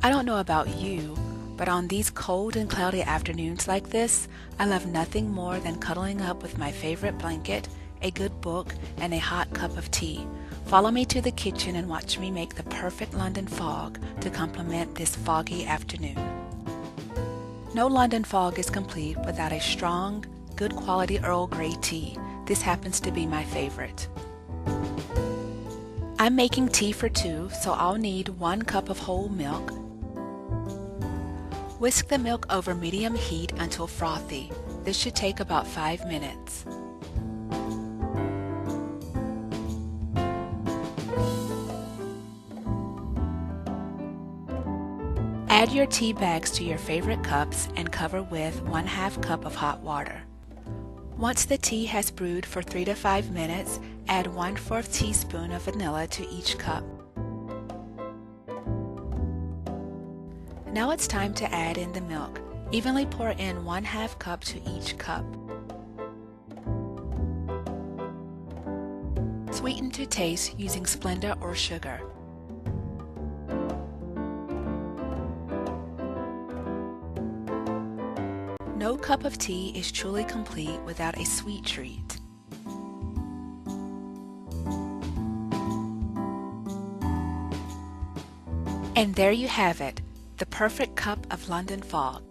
I don't know about you, but on these cold and cloudy afternoons like this, I love nothing more than cuddling up with my favorite blanket, a good book, and a hot cup of tea. Follow me to the kitchen and watch me make the perfect London fog to complement this foggy afternoon. No London fog is complete without a strong, good quality Earl Grey tea. This happens to be my favorite. I'm making tea for two, so I'll need 1 cup of whole milk. Whisk the milk over medium heat until frothy. This should take about 5 minutes. Add your tea bags to your favorite cups and cover with 1/2 cup of hot water. Once the tea has brewed for 3 to 5 minutes, add 1/4 teaspoon of vanilla to each cup. Now it's time to add in the milk. Evenly pour in 1/2 cup to each cup. Sweeten to taste using Splenda or sugar. No cup of tea is truly complete without a sweet treat. And there you have it, the perfect cup of London fog.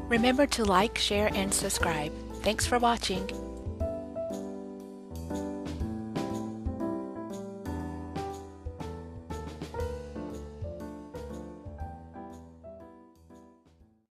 Remember to like, share, and subscribe. Thanks for watching.